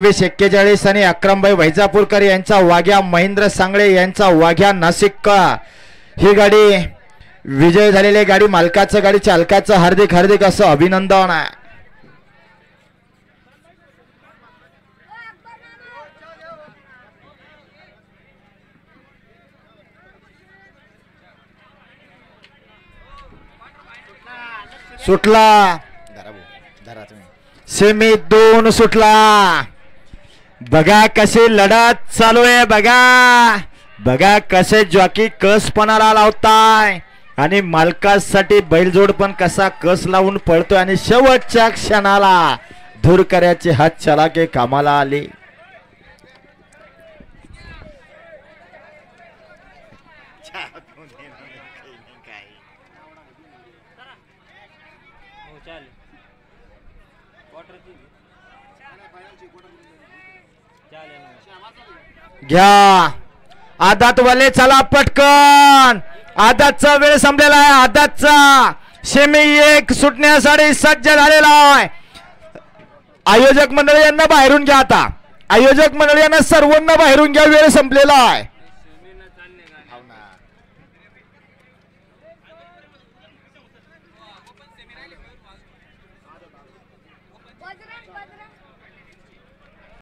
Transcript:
41 आणि अक्रमभाई वैजापूरकर यांचा वाघ्या, महेंद्र सांगळे यांचा वाघ्या नाशिक ही गाडी विजय झालेली गाडी मालकाचं गाडी चालकाचं हार्दिक हार्दिक असं अभिनंदन आहे। सुटला सेमी 2 सुटला। बघा कशी लढत चालू आहे, बघा कसे जॉकी कस पणाला लावताय आणि मालकासाठी बैलजोड पण कसा कस लावून पळतोय आणि शेवटच्या क्षणाला दूर करायची हात चलाके कामाला आली। घ्या आदात वाले, चला पटकन, आदातचा वेळ संपलेला आहे। आदातचा सेमी 1 सुटण्यासाठी सज्ज झालेला आहे। आयोजक मंडळी यांना बाहेरून घ्या, आता आयोजक मंडळी यांना सर्वांना बाहेरून घ्या, वेळ संपलेला आहे।